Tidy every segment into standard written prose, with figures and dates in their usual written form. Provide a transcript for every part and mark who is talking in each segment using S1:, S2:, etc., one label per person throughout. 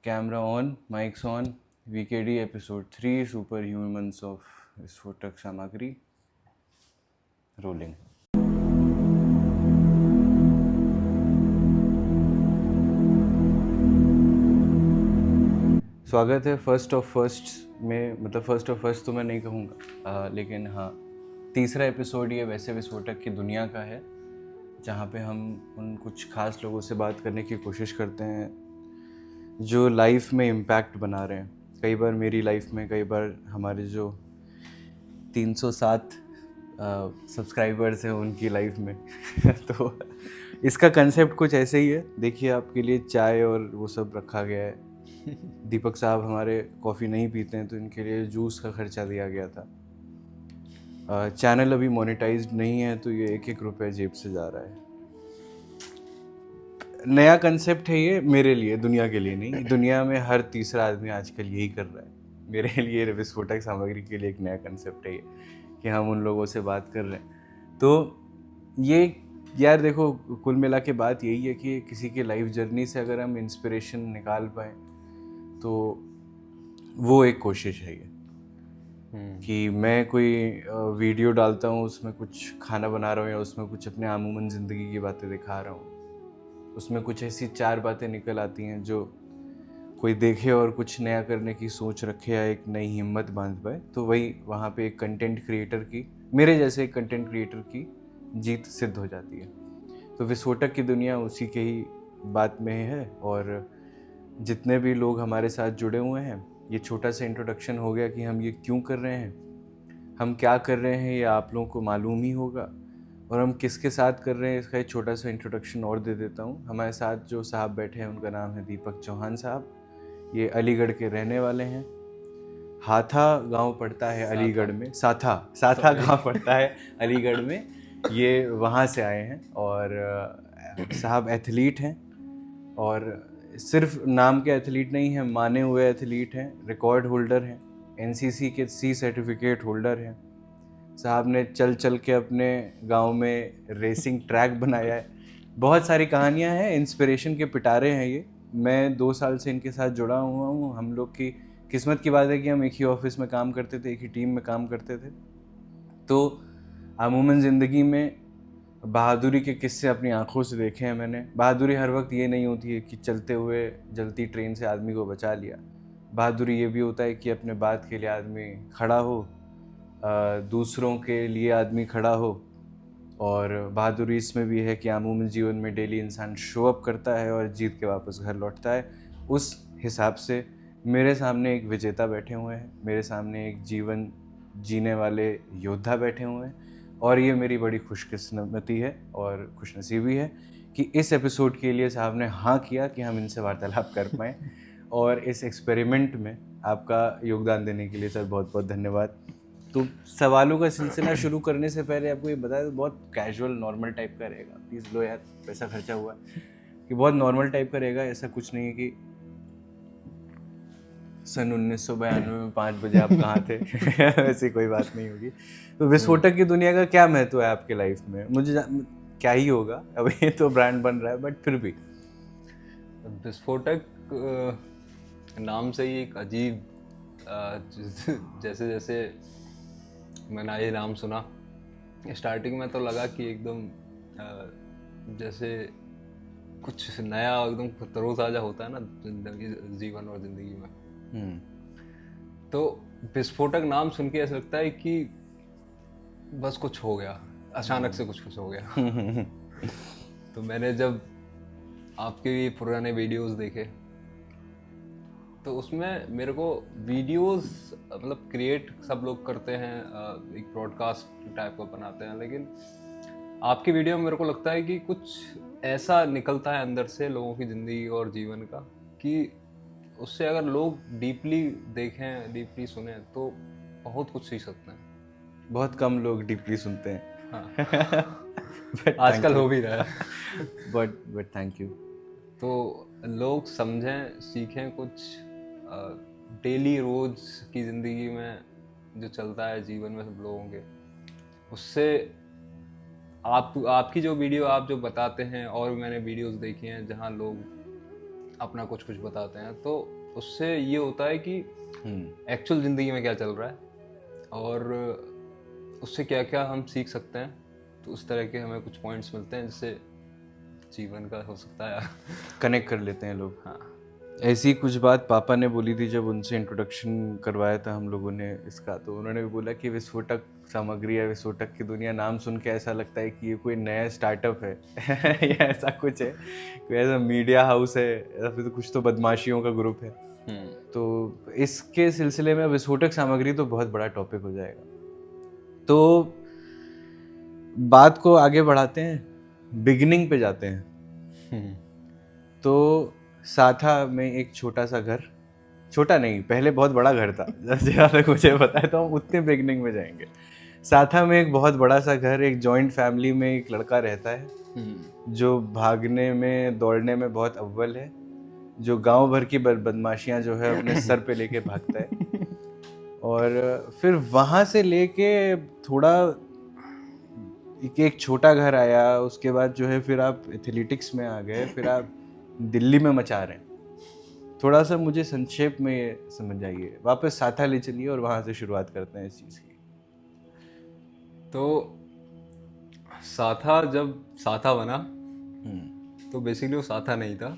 S1: Camera on, mics on, VKD episode 3, Superhumans of विस्फोटक सामग्री, rolling. स्वागत है फर्स्ट ऑफ फर्स्ट में, मतलब फर्स्ट ऑफ फर्स्ट तो मैं नहीं कहूँगा, लेकिन हाँ तीसरा एपिसोड ये वैसे विस्फोटक की दुनिया का है जहाँ पे हम उन कुछ खास लोगों से बात करने की कोशिश करते हैं जो लाइफ में इम्पैक्ट बना रहे हैं। कई बार मेरी लाइफ में, कई बार हमारे जो 307 सब्सक्राइबर्स हैं उनकी लाइफ में तो इसका कंसेप्ट कुछ ऐसे ही है। देखिए, आपके लिए चाय और वो सब रखा गया है। दीपक साहब हमारे कॉफ़ी नहीं पीते हैं तो इनके लिए जूस का खर्चा दिया गया था। चैनल अभी मोनेटाइज्ड नहीं है तो ये एक रुपये जेब से जा रहा है। नया कंसेप्ट है ये मेरे लिए, दुनिया के लिए नहीं। दुनिया में हर तीसरा आदमी आजकल यही कर रहा है। मेरे लिए विस्फोटक सामग्री के लिए एक नया कंसेप्ट है ये कि हम उन लोगों से बात कर रहे हैं। तो ये यार देखो, कुल मिला के बात यही है कि किसी के लाइफ जर्नी से अगर हम इंस्पिरेशन निकाल पाए तो वो एक कोशिश है ये कि मैं कोई वीडियो डालता हूँ, उसमें कुछ खाना बना रहा हूँ या उसमें कुछ अपने आमूमन ज़िंदगी की बातें दिखा रहा हूँ, उसमें कुछ ऐसी 4 बातें निकल आती हैं जो कोई देखे और कुछ नया करने की सोच रखे या एक नई हिम्मत बांध पाए, तो वही वहाँ पे एक कंटेंट क्रिएटर की, मेरे जैसे एक कंटेंट क्रिएटर की जीत सिद्ध हो जाती है। तो विस्फोटक की दुनिया उसी के ही बात में है। और जितने भी लोग हमारे साथ जुड़े हुए हैं, ये छोटा सा इंट्रोडक्शन हो गया कि हम ये क्यों कर रहे हैं, हम क्या कर रहे हैं, ये आप लोगों को मालूम ही होगा। और हम किसके साथ कर रहे हैं इसका एक छोटा सा इंट्रोडक्शन और दे देता हूँ। हमारे साथ जो साहब बैठे हैं उनका नाम है दीपक चौहान साहब। ये अलीगढ़ के रहने वाले हैं। हाथा गांव पड़ता है अलीगढ़ में, साथा गांव पड़ता है अलीगढ़ में। ये वहाँ से आए हैं और साहब एथलीट हैं, और सिर्फ नाम के एथलीट नहीं हैं, माने हुए एथलीट हैं, रिकॉर्ड होल्डर हैं, एनसीसी के सी सर्टिफिकेट होल्डर हैं। साहब ने चल चल के अपने गांव में रेसिंग ट्रैक बनाया है। बहुत सारी कहानियां हैं, इंस्पिरेशन के पिटारे हैं ये। मैं 2 साल से इनके साथ जुड़ा हुआ हूँ। हम लोग की किस्मत की बात है कि हम एक ही ऑफिस में काम करते थे, एक ही टीम में काम करते थे। तो अमूमन ज़िंदगी में बहादुरी के किस्से अपनी आंखों से देखे हैं मैंने। बहादुरी हर वक्त ये नहीं होती है कि चलते हुए जलती ट्रेन से आदमी को बचा लिया। बहादुरी ये भी होता है कि अपने बात के लिए आदमी खड़ा हो, दूसरों के लिए आदमी खड़ा हो। और बहादुरी इसमें भी है कि अमूमन जीवन में डेली इंसान शो अप करता है और जीत के वापस घर लौटता है। उस हिसाब से मेरे सामने एक विजेता बैठे हुए हैं, मेरे सामने एक जीवन जीने वाले योद्धा बैठे हुए हैं। और ये मेरी बड़ी खुशकिस्मती है और खुशनसीबी है कि इस एपिसोड के लिए साहब ने हाँ किया कि हम इनसे वार्तालाप कर पाएँ। और इस एक्सपेरिमेंट में आपका योगदान देने के लिए सर बहुत बहुत धन्यवाद। तो सवालों का सिलसिला शुरू करने से पहले आपको ये बताया, तो बहुत कैजुअल नॉर्मल टाइप का रहेगा। प्लीज़ लो यार, पैसा खर्चा हुआ है, कि बहुत नॉर्मल टाइप का रहेगा। ऐसा कुछ नहीं है कि सन 1992 में 5 बजे आप कहाँ थे ऐसी कोई बात नहीं होगी। तो विस्फोटक की दुनिया का क्या महत्व है आपके लाइफ में? मुझे क्या ही होगा, अभी तो ब्रांड बन रहा है, बट फिर भी
S2: विस्फोटक नाम से ही एक अजीब जैसे जैसे मैंने ये नाम सुना, स्टार्टिंग में तो लगा कि एकदम जैसे कुछ नया, एकदम तरोताज़ा होता है ना जीवन और ज़िंदगी में। तो विस्फोटक नाम सुन के ऐसा लगता है कि बस कुछ हो गया, अचानक से कुछ हो गया। तो मैंने जब आपके पुराने वीडियोस देखे तो उसमें मेरे को वीडियोस मतलब क्रिएट सब लोग करते हैं, एक ब्रॉडकास्ट टाइप का बनाते हैं, लेकिन आपकी वीडियो में मेरे को लगता है कि कुछ ऐसा निकलता है अंदर से लोगों की ज़िंदगी और जीवन का कि उससे अगर लोग डीपली देखें, डीपली सुने तो बहुत कुछ सीख सकते हैं।
S1: बहुत कम लोग डीपली सुनते हैं।
S2: हाँ। आजकल हो भी रहा है।
S1: But thank you.
S2: तो लोग समझें, सीखें कुछ डेली रोज की ज़िंदगी में जो चलता है जीवन में सब लोगों के, उससे आपकी जो वीडियो आप जो बताते हैं, और मैंने वीडियोस देखी हैं जहां लोग अपना कुछ कुछ बताते हैं, तो उससे ये होता है कि
S1: हम्म।
S2: एक्चुअल ज़िंदगी में क्या चल रहा है और उससे क्या क्या हम सीख सकते हैं। तो उस तरह के हमें कुछ पॉइंट्स मिलते हैं जिससे जीवन का हो सकता है
S1: कनेक्ट कर लेते हैं लोग।
S2: हाँ।
S1: ऐसी कुछ बात पापा ने बोली थी जब उनसे इंट्रोडक्शन करवाया था हम लोगों ने इसका, तो उन्होंने भी बोला कि विस्फोटक सामग्री या विस्फोटक की दुनिया नाम सुन के ऐसा लगता है कि ये कोई नया स्टार्टअप है या ऐसा कुछ है, कोई ऐसा मीडिया हाउस है या फिर तो कुछ तो बदमाशियों का ग्रुप है। तो इसके सिलसिले में विस्फोटक सामग्री तो बहुत बड़ा टॉपिक हो जाएगा। तो बात को आगे बढ़ाते हैं, बिगिनिंग पे जाते हैं। तो साथा में एक छोटा सा घर, छोटा नहीं, पहले बहुत बड़ा घर था जहाँ तक मुझे पता है, तो हम उतने बिगनिंग में जाएंगे। साथा में एक बहुत बड़ा सा घर, एक जॉइंट फैमिली में एक लड़का रहता है जो भागने में दौड़ने में बहुत अव्वल है, जो गांव भर की बदमाशियां जो है अपने सर पे लेके भागता है। और फिर वहां से लेके थोड़ा एक छोटा घर आया, उसके बाद जो है फिर आप एथलेटिक्स में आ गए, फिर आप दिल्ली में मचा रहे हैं। थोड़ा सा मुझे संक्षेप में ये समझ आइए, वापस साथा ले चलिए और वहां से शुरुआत करते हैं इस चीज़ की।
S2: तो साथा जब साथा बना तो बेसिकली वो साथा नहीं था।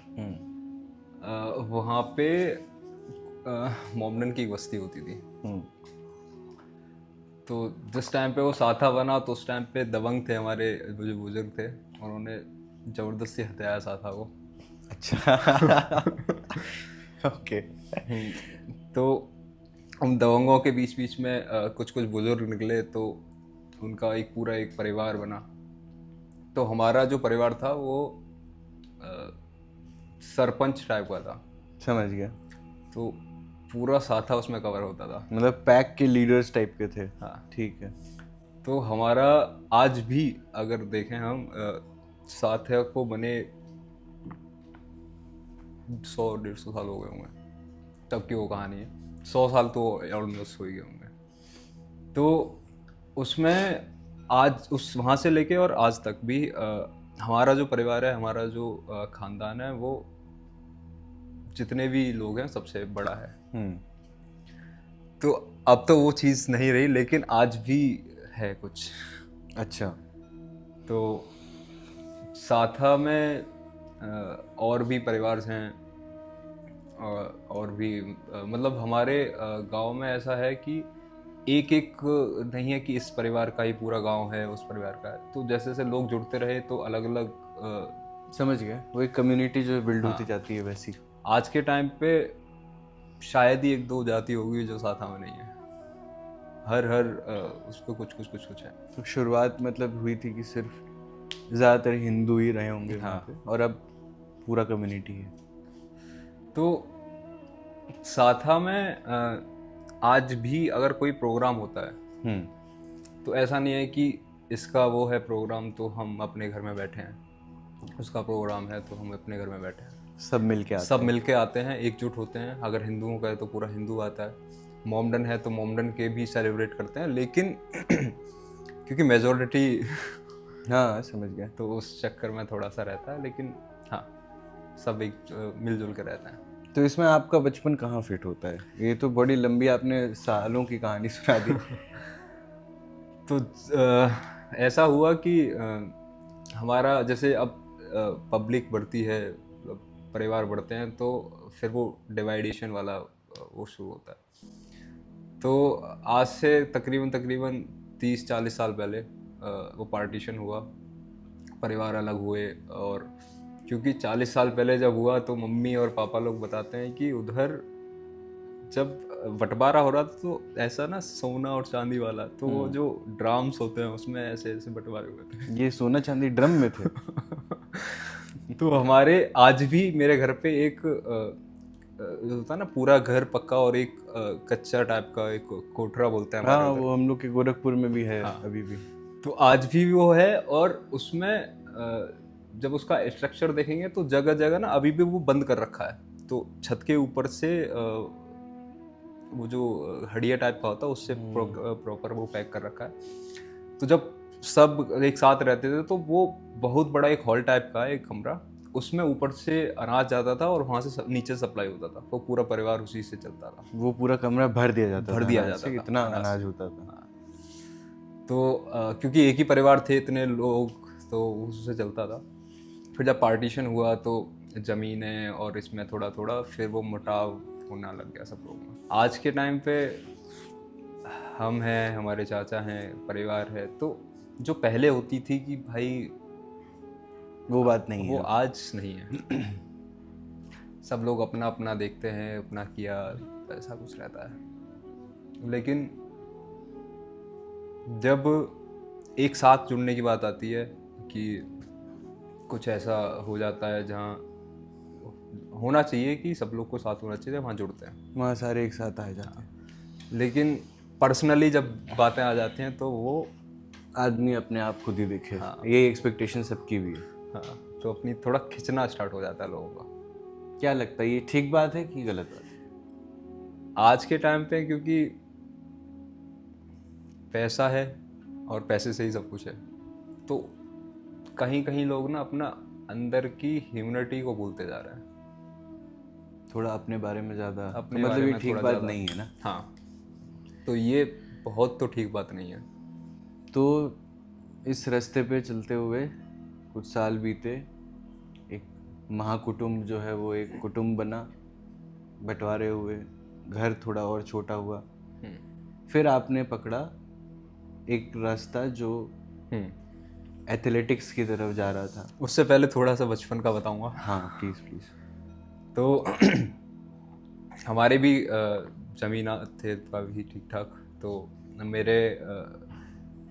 S2: वहाँ पे मोमडन की एक बस्ती होती थी। तो जिस टाइम पे वो साथा बना तो उस टाइम पे दबंग थे हमारे जो बुजुर्ग थे, उन्होंने ज़बरदस्ती हटाया साथा को।
S1: अच्छा ओके।
S2: तो उन दबंगों के बीच बीच में कुछ कुछ बुजुर्ग निकले, तो उनका एक पूरा एक परिवार बना। तो हमारा जो परिवार था वो सरपंच टाइप का था।
S1: समझ गया।
S2: तो पूरा साथा उसमें कवर होता था,
S1: मतलब पैक के लीडर्स टाइप के थे।
S2: हाँ
S1: ठीक है।
S2: तो हमारा आज भी अगर देखें हम साथा को बने 100-150 साल हो गए होंगे तब की वो कहानी है। 100 साल तो ऑलमोस्ट हो ही गए होंगे। तो उसमें आज उस वहाँ से लेके और आज तक भी हमारा जो परिवार है, हमारा जो खानदान है, वो जितने भी लोग हैं सबसे बड़ा है। तो अब तो वो चीज़ नहीं रही, लेकिन आज भी है कुछ।
S1: अच्छा।
S2: तो साथा में और भी परिवार हैं, और भी मतलब हमारे गांव में ऐसा है कि एक एक नहीं है कि इस परिवार का ही पूरा गांव है, उस परिवार का है। तो जैसे जैसे लोग जुड़ते रहे तो अलग अलग
S1: समझ गया, वो एक कम्युनिटी जो बिल्ड होती जाती है वैसी।
S2: आज के टाइम पे शायद ही 1-2 जाति होगी जो साथा में नहीं है। हर उसको कुछ कुछ कुछ कुछ है।
S1: तो शुरुआत मतलब हुई थी कि सिर्फ ज़्यादातर हिंदू ही रहे होंगे वहाँ पे, और अब पूरा कम्युनिटी है।
S2: तो साथा में आज भी अगर कोई प्रोग्राम होता है तो ऐसा नहीं है कि इसका वो है प्रोग्राम तो हम अपने घर में बैठे हैं, उसका प्रोग्राम है तो हम अपने घर में बैठे हैं। सब मिलके आते हैं, एकजुट होते हैं। अगर हिंदुओं का है तो पूरा हिंदू आता है, मोमडन है तो मोमडन के भी सेलिब्रेट करते हैं, लेकिन क्योंकि मेजॉरिटी
S1: हाँ समझ गया।
S2: तो उस चक्कर में थोड़ा सा रहता है, लेकिन हाँ सब एक मिलजुल कर रहते हैं।
S1: तो इसमें आपका बचपन कहाँ फिट होता है? ये तो बड़ी लंबी आपने सालों की कहानी सुना दी।
S2: तो ऐसा हुआ कि हमारा जैसे अब पब्लिक बढ़ती है, परिवार बढ़ते हैं, तो फिर वो डिवाइडेशन वाला वो शुरू होता है। तो आज से तकरीबन 30-40 साल पहले वो पार्टीशन हुआ, परिवार अलग हुए। और क्योंकि 40 साल पहले जब हुआ तो मम्मी और पापा लोग बताते हैं कि उधर जब बंटवारा हो रहा था तो ऐसा ना सोना और चांदी वाला, तो वो जो ड्राम्स होते हैं उसमें ऐसे ऐसे बंटवारे हुए थे।
S1: ये सोना चांदी ड्रम में थे।
S2: तो हमारे आज भी मेरे घर पे एक होता है ना पूरा घर पक्का और एक कच्चा टाइप का एक कोठरा बोलते हैं हमारे
S1: हाँ,
S2: उधर।
S1: वो हम लोग के गोरखपुर में भी है।
S2: हाँ।
S1: अभी भी।
S2: तो आज भी वो है, और उसमें जब उसका स्ट्रक्चर देखेंगे तो जगह जगह ना अभी भी वो बंद कर रखा है। तो छत के ऊपर से वो जो हड़िया टाइप का होता है उससे प्रॉपर वो पैक कर रखा है। तो जब सब एक साथ रहते थे तो वो बहुत बड़ा एक हॉल टाइप का एक कमरा, उसमें ऊपर से अनाज जाता था और वहाँ से नीचे सप्लाई होता था, वो पूरा परिवार उसी से चलता था।
S1: वो पूरा कमरा भर दिया जाता
S2: भर
S1: था
S2: दिया
S1: अनाज
S2: जाता
S1: से,
S2: था
S1: इतना
S2: अनाज
S1: अनाज
S2: से।
S1: होता था।
S2: हाँ। तो क्योंकि एक ही परिवार थे, इतने लोग, तो उससे चलता था। फिर जब पार्टीशन हुआ तो ज़मीनें और इसमें थोड़ा थोड़ा फिर वो मुटाव होना लग गया सब लोगों में। आज के टाइम पे हम हैं, हमारे चाचा हैं, परिवार है, तो जो पहले होती थी कि भाई
S1: वो बात नहीं
S2: वो
S1: है।
S2: आज नहीं है। सब लोग अपना अपना देखते हैं, अपना किया, ऐसा कुछ रहता है। लेकिन जब एक साथ जुड़ने की बात आती है कि कुछ ऐसा हो जाता है जहाँ होना चाहिए कि सब लोग को साथ होना चाहिए, वहाँ जुड़ते हैं।
S1: वहाँ सारे एक साथ आ जाते हैं।
S2: लेकिन पर्सनली जब बातें आ जाती हैं तो वो
S1: आदमी अपने आप खुद ही देखे।
S2: हाँ।
S1: ये एक्सपेक्टेशन सबकी भी है।
S2: हाँ, तो अपनी थोड़ा खिंचना स्टार्ट हो जाता है लोगों का।
S1: क्या लगता है, ये ठीक बात है कि गलत बात है?
S2: आज के टाइम पे क्योंकि पैसा है और पैसे से ही सब कुछ है, तो कहीं कहीं लोग ना अपना अंदर की ह्यूमनिटी को भूलते जा रहे हैं।
S1: थोड़ा अपने बारे में ज़्यादा, तो
S2: अपने
S1: मतलब
S2: बारे
S1: ये
S2: में
S1: ठीक
S2: थोड़ा
S1: बात
S2: ज़्यादा।
S1: नहीं है ना।
S2: हाँ, तो ये बहुत तो ठीक बात नहीं है।
S1: तो इस रास्ते पे चलते हुए कुछ साल बीते, एक महाकुटुंब जो है वो एक कुटुंब बना, बंटवारे हुए, घर थोड़ा और छोटा हुआ। फिर आपने पकड़ा एक रास्ता जो एथलेटिक्स की तरफ जा रहा था।
S2: उससे पहले थोड़ा सा बचपन का बताऊंगा।
S1: हाँ प्लीज़ प्लीज़।
S2: तो हमारे भी जमीन थे काफ़ी ठीक ठाक। तो मेरे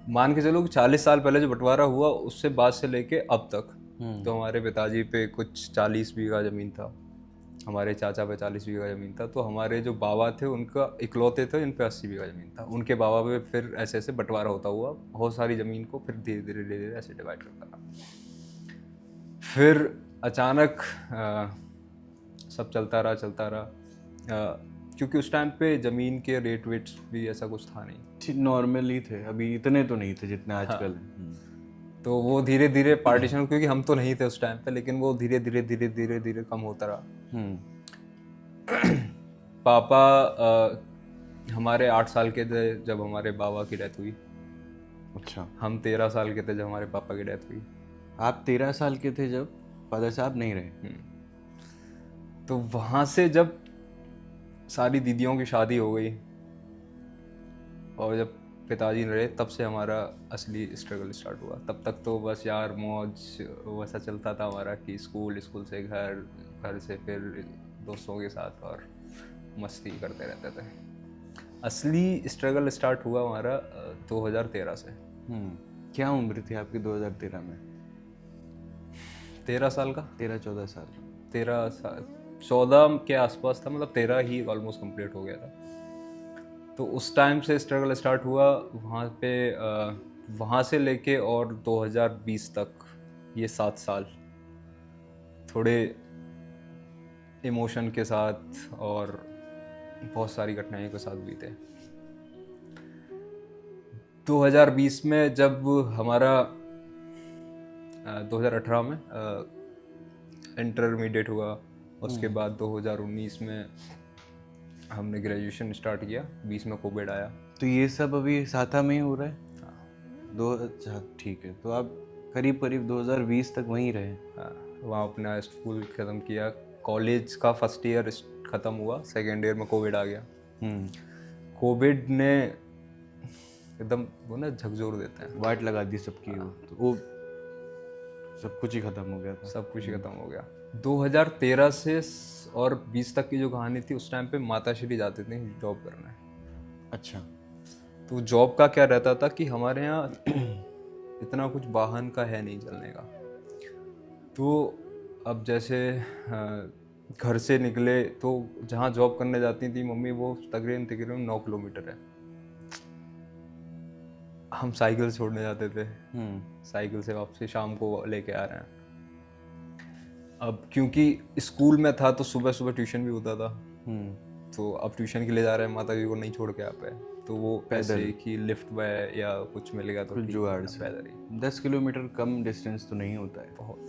S2: मान के चलो 40 साल पहले जो बंटवारा हुआ उससे बाद से लेके अब तक, तो हमारे पिताजी पे कुछ 40 बीघा ज़मीन था, हमारे चाचा पे 40 बीघा ज़मीन था, तो हमारे जो बाबा थे उनका इकलौते थे, इन पे 80 बीघा ज़मीन था, उनके बाबा पे फिर ऐसे ऐसे बंटवारा होता हुआ बहुत सारी ज़मीन को फिर धीरे धीरे धीरे धीरे ऐसे डिवाइड करता रहा। फिर अचानक सब चलता रहा, क्योंकि उस टाइम पे ज़मीन के रेट वेट्स भी ऐसा कुछ था नहीं,
S1: नॉर्मल ही थे, अभी इतने तो नहीं थे जितने आजकल हैं।
S2: तो वो धीरे धीरे पार्टीशन, क्योंकि हम तो नहीं थे उस टाइम पे, लेकिन वो धीरे धीरे धीरे धीरे धीरे कम होता रहा। पापा हमारे 8 साल के थे जब हमारे बाबा की डेथ हुई।
S1: अच्छा,
S2: हम 13 साल के थे जब हमारे पापा की डेथ हुई।
S1: आप 13 साल के थे जब फादर साहब नहीं रहे।
S2: तो वहाँ से जब सारी दीदियों की शादी हो गई और जब पिताजी रहे, तब से हमारा असली स्ट्रगल स्टार्ट हुआ। तब तक तो बस यार मौज वैसा चलता था हमारा कि स्कूल, स्कूल से घर, घर से फिर दोस्तों के साथ और मस्ती करते रहते थे। असली स्ट्रगल स्टार्ट हुआ हमारा 2013 से।
S1: क्या उम्र थी आपकी 2013 में?
S2: 13 साल का,
S1: 13-14 साल।
S2: 13 साल, 14 के आसपास था, मतलब 13 ही ऑलमोस्ट कंप्लीट हो गया था। तो उस टाइम से स्ट्रगल स्टार्ट हुआ वहाँ पे। वहाँ से लेके और 2020 तक ये 7 साल थोड़े इमोशन के साथ और बहुत सारी घटनाओं के साथ बीते। 2020 में जब हमारा 2018 में इंटरमीडिएट हुआ, उसके बाद 2019 में हमने ग्रेजुएशन स्टार्ट किया, 20 में कोविड आया।
S1: तो ये सब अभी साथा में ही हो रहा है? हाँ। अच्छा ठीक है, तो आप करीब करीब 2020 तक वहीं रहे?
S2: हाँ, वहाँ अपना स्कूल ख़त्म किया, कॉलेज का फर्स्ट ईयर ख़त्म हुआ, सेकेंड ईयर में कोविड आ गया। कोविड ने एकदम वो ना झकझोर देते हैं,
S1: वाट लगा दी सबकी। तो वो सब कुछ ही ख़त्म हो गया था।
S2: सब कुछ ही ख़त्म हो गया। 2013 से और 20 तक की जो कहानी थी, उस टाइम पे माताश्री जाते थे जॉब करने।
S1: अच्छा।
S2: तो जॉब का क्या रहता था कि हमारे यहाँ इतना कुछ वाहन का है नहीं चलने का। तो अब जैसे घर से निकले तो जहाँ जॉब करने जाती थी मम्मी, वो तकरीबन 9 किलोमीटर है। हम साइकिल छोड़ने जाते थे, साइकिल से वापसी शाम को लेके आ रहे हैं। अब क्योंकि स्कूल में था तो सुबह सुबह ट्यूशन भी होता था, तो अब ट्यूशन के लिए जा रहे हैं, माता जी को नहीं छोड़ के आ पाए, तो वो पैसे कि लिफ्ट में या कुछ मिलेगा तो
S1: जुगाड़ से
S2: पैदल ही।
S1: 10 किलोमीटर कम डिस्टेंस तो नहीं होता है।
S2: बहुत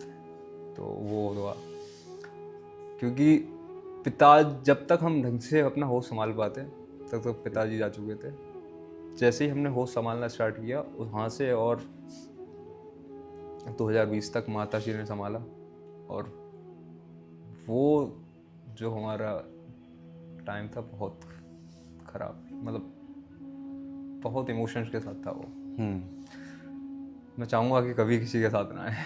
S2: तो वो हुआ, क्योंकि पिता जब तक हम ढंग से अपना होश संभाल पाते तब तक पिताजी जा चुके थे। जैसे ही हमने होश संभालना स्टार्ट किया वहाँ से और 2020 तक माता जी ने संभाला। और वो जो हमारा टाइम था बहुत ख़राब, मतलब बहुत इमोशंस के साथ था वो। मैं चाहूँगा कि कभी किसी के साथ ना आए।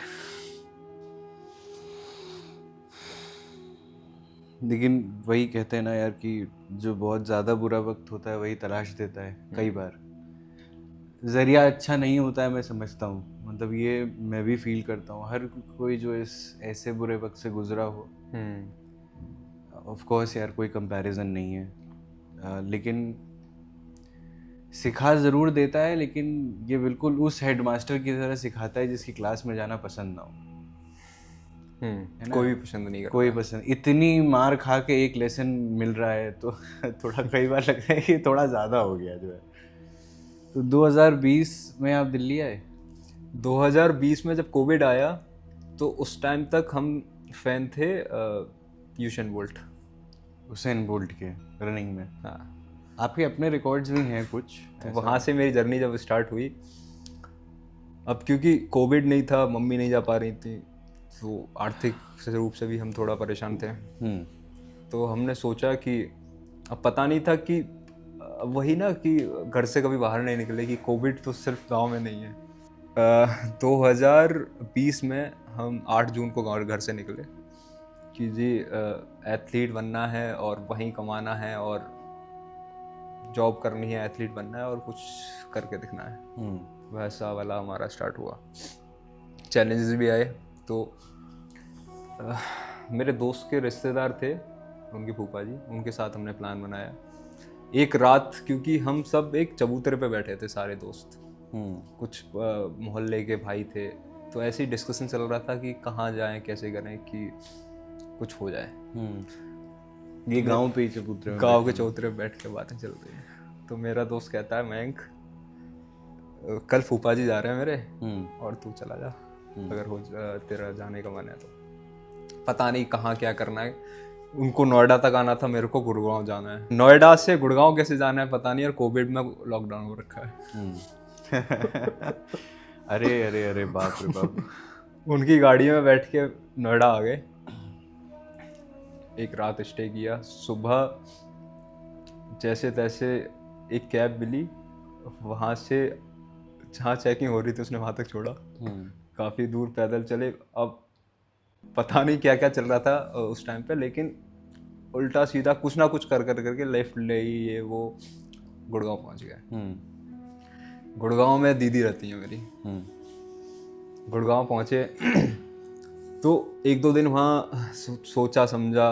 S1: लेकिन वही कहते हैं ना यार कि जो बहुत ज़्यादा बुरा वक्त होता है वही तलाश देता है कई बार। ज़रिया अच्छा नहीं होता है, मैं समझता हूँ, मतलब ये मैं भी फील करता हूँ। हर कोई जो इस ऐसे बुरे वक्त से गुजरा हो, ऑफ कोर्स यार कोई कंपैरिजन नहीं है, लेकिन सिखा ज़रूर देता है, लेकिन ये बिल्कुल उस हेडमास्टर की तरह सिखाता है जिसकी क्लास में जाना पसंद ना हो। है ना?
S2: कोई भी पसंद नहीं करता।
S1: कोई पसंद, इतनी मार खा के एक लेसन मिल रहा है तो थोड़ा कई बार लगता है कि थोड़ा ज़्यादा हो गया जो है। तो 2020 में आप दिल्ली आए?
S2: 2020 में जब कोविड आया तो उस टाइम तक हम फैन थे यूसेन बोल्ट।
S1: हुसैन बोल्ट के रनिंग में?
S2: हाँ,
S1: आपके अपने रिकॉर्ड्स भी हैं कुछ?
S2: तो वहाँ से मेरी जर्नी जब स्टार्ट हुई, अब क्योंकि कोविड नहीं था, मम्मी नहीं जा पा रही थी, तो आर्थिक रूप से भी हम थोड़ा परेशान थे। तो हमने सोचा कि अब पता नहीं था कि वही ना कि घर से कभी बाहर नहीं निकले, कि कोविड तो सिर्फ गांव में नहीं है। 2020 में हम 8 जून को घर से निकले कि जी एथलीट बनना है और वहीं कमाना है और जॉब करनी है, एथलीट बनना है और कुछ करके दिखना है। वैसा वाला हमारा स्टार्ट हुआ। चैलेंजेस भी आए। तो मेरे दोस्त के रिश्तेदार थे, उनके फूफा जी, उनके साथ हमने प्लान बनाया एक रात, क्योंकि हम सब एक चबूतरे पे बैठे थे सारे दोस्त, कुछ मोहल्ले के भाई थे, तो ऐसे ही डिस्कशन चल रहा था कि कहाँ जाएं, कैसे करें कि कुछ हो जाए।
S1: ये गांव पे ही चबूतरे में?
S2: गांव के चबूतरे पे बैठ के बातें चल रही हैं। तो मेरा दोस्त कहता है, मयंक कल फूफा जी जा रहे हैं मेरे और तू चला जा, अगर हो तेरा जाने का मन है तो। पता नहीं कहाँ क्या करना है, उनको नोएडा तक आना था, मेरे को गुड़गांव जाना है। नोएडा से गुड़गांव कैसे जाना है पता नहीं, और कोविड में लॉकडाउन हो रखा है।
S1: अरे अरे अरे बाप रे बाप।
S2: उनकी गाड़ी में बैठ के नोएडा आ गए, एक रात स्टे किया। सुबह जैसे तैसे एक कैब मिली, वहाँ से जहाँ चेकिंग हो रही थी उसने वहाँ तक छोड़ा। काफ़ी दूर पैदल चले। अब पता नहीं क्या क्या चल रहा था उस टाइम पे, लेकिन उल्टा सीधा कुछ ना कुछ कर करके लेफ्ट ले ये वो गुड़गांव पहुँच गए। गुड़गांव में दीदी रहती है मेरी। गुड़गांव पहुँचे तो 1-2 दिन वहाँ सोचा समझा,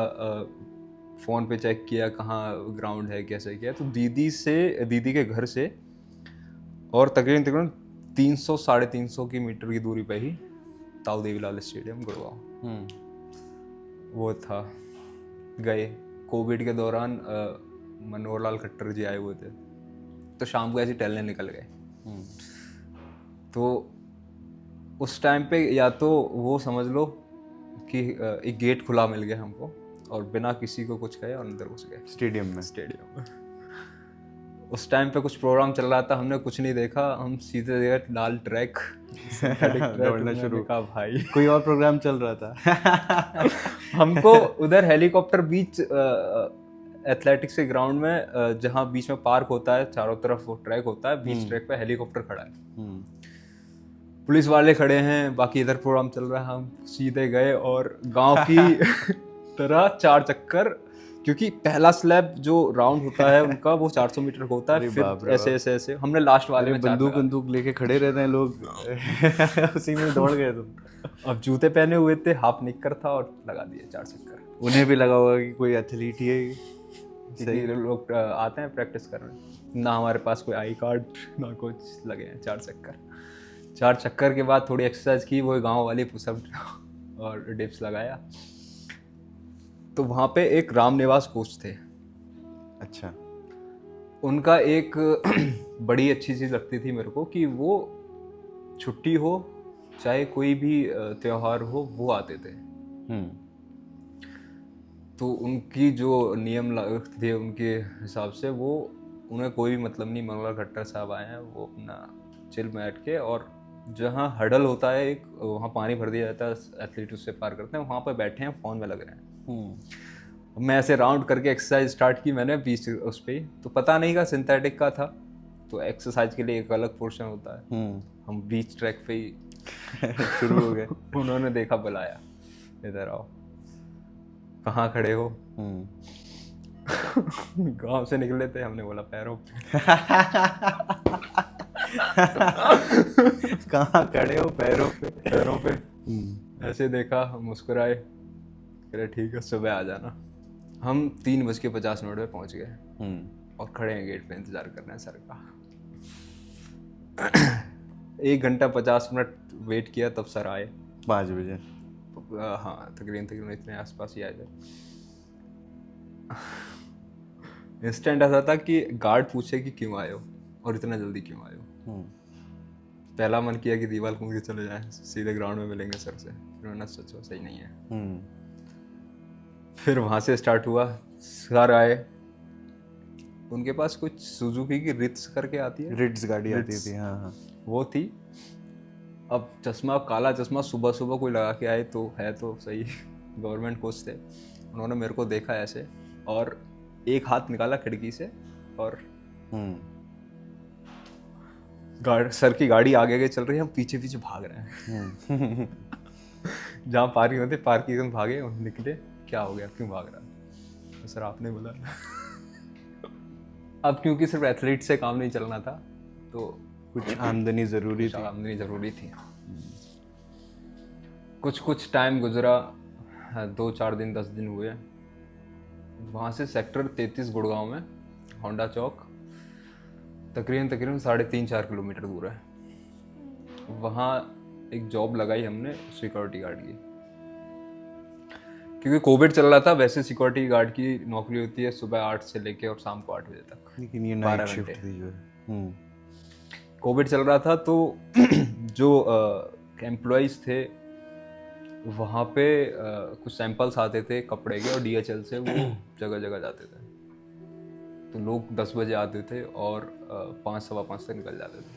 S2: फ़ोन पे चेक किया कहाँ ग्राउंड है, कैसे क्या। तो दीदी के घर से और तकरीबन 300-350 की मीटर की दूरी पे ही ताऊ देवीलाल स्टेडियम गुड़गांव वो था। गए कोविड के दौरान, मनोहर लाल खट्टर जी आए हुए थे, तो शाम को ऐसे टहलने निकल गए। तो उस टाइम पे या तो वो समझ लो कि एक गेट खुला मिल गया हमको, और बिना किसी को कुछ कहे और अंदर घुस गए
S1: स्टेडियम में।
S2: उस टाइम पे कुछ प्रोग्राम चल रहा था, हमने कुछ नहीं देखा, हम सीधे गए लाल ट्रैक
S1: दौड़ना शुरू।
S2: का भाई
S1: कोई और प्रोग्राम चल रहा था।
S2: हमको उधर हेलीकॉप्टर बीच एथलेटिक्स के ग्राउंड में, जहाँ बीच में पार्क होता है, चारों तरफ वो ट्रैक होता है, बीच ट्रैक पे हेलीकॉप्टर खड़ा है, पुलिस वाले खड़े हैं, बाकी इधर प्रोग्राम चल रहा है। हम सीधे गए और गांव की तरह 4 चक्कर, क्योंकि पहला स्लैब जो राउंड होता है उनका वो 400 मीटर का होता है, फिर ऐसे हमने लास्ट वाले में
S1: बंदूक लेके खड़े रहते हैं लोग। उसी में दौड़ गए तुम।
S2: अब जूते पहने हुए थे, हाफ निक्कर था, और लगा दिए 4 चक्कर।
S1: उन्हें भी लगा होगा कि कोई एथलीट ही है,
S2: सही लोग आते हैं प्रैक्टिस करने, ना हमारे पास कोई आई कार्ड ना कुछ, लगे हैं 4 चक्कर। 4 चक्कर के बाद थोड़ी एक्सरसाइज की, वो गांव वाली पुशअप और डिप्स लगाया। तो वहाँ पे एक राम निवास कोच थे।
S1: अच्छा।
S2: उनका एक बड़ी अच्छी चीज़ लगती थी मेरे को कि वो छुट्टी हो चाहे कोई भी त्योहार हो वो आते थे। तो उनकी जो नियम थे उनके हिसाब से वो उन्हें कोई भी मतलब नहीं, मनोहर खट्टर साहब आए हैं, वो अपना चिल बैठ के, और जहाँ हडल होता है एक, वहाँ पानी भर दिया जाता है, एथलीट उससे पार करते हैं, वहाँ पर बैठे हैं, फ़ोन में लग रहे हैं। मैं ऐसे राउंड करके एक्सरसाइज स्टार्ट की मैंने बीच उस पर, तो पता नहीं का सिंथेटिक का था, तो एक्सरसाइज के लिए एक अलग पोर्शन होता है। हम बीच ट्रैक पे ही
S1: शुरू हो गए।
S2: उन्होंने देखा, बुलाया, इधर आओ, कहाँ खड़े हो? गांव से निकले थे, हमने बोला पैरों पे।
S1: कहाँ खड़े हो? पैरों पे।
S2: पैरों पे। ऐसे देखा, मुस्कुराए, अरे ठीक है सुबह आ जाना। हम 3:50 पे पहुंच गए और खड़े हैं गेट पे, इंतजार कर रहे हैं सर का। 1 घंटा 50 मिनट वेट किया, तब सर आए
S1: 5 बजे।
S2: हाँ, तकरीबन इतने आसपास ही आए थे। इंस्टेंट ऐसा था कि गार्ड पूछे कि क्यों आए हो और इतना जल्दी क्यों आए हो। पहला मन किया कि दीवार कूद के चले जाएं, सीधे ग्राउंड में मिलेंगे सर से, फिर उन्होंने सोचा सही नहीं है। फिर वहाँ से स्टार्ट हुआ, सर आए, उनके पास कुछ सुजुकी की रिट्स करके आती है,
S1: रिट्स गाड़ी आती थी, हाँ,
S2: वो थी। अब चश्मा, काला चश्मा, सुबह सुबह कोई लगा के आए तो है तो सही, गवर्नमेंट कोच थे। उन्होंने मेरे को देखा ऐसे और एक हाथ निकाला खिड़की से, और सर की गाड़ी आगे आगे चल रही है, हम पीछे पीछे भाग रहे हैं। जहाँ पार्किंग होती, पार्किंग में भागे, निकले, क्या हो गया, क्यों भाग रहा है? तो सर आपने बोला। अब क्योंकि सिर्फ एथलीट से काम नहीं चलना था, तो
S1: कुछ आमदनी जरूरी थी।
S2: आमदनी जरूरी थी। कुछ टाइम गुजरा, 2-4 दिन 10 दिन हुए। वहाँ से सेक्टर 33 गुड़गांव में, होंडा चौक, तकरीबन 3.5-4 किलोमीटर दूर है। वहाँ एक जॉब लगाई हमने सिक्योरिटी गार्ड की, क्योंकि कोविड चल रहा था। वैसे सिक्योरिटी गार्ड की नौकरी होती है सुबह 8 से लेके और शाम को 8 बजे तक,
S1: लेकिन ये नाइट शिफ्ट थी जो
S2: कोविड चल रहा था। तो जो एम्प्लॉइज थे वहाँ पे, कुछ सैंपल्स आते थे कपड़े के, और DHL से वो जगह जगह जाते थे। तो लोग 10 बजे आते थे और 5-5:15 तक निकल जाते थे।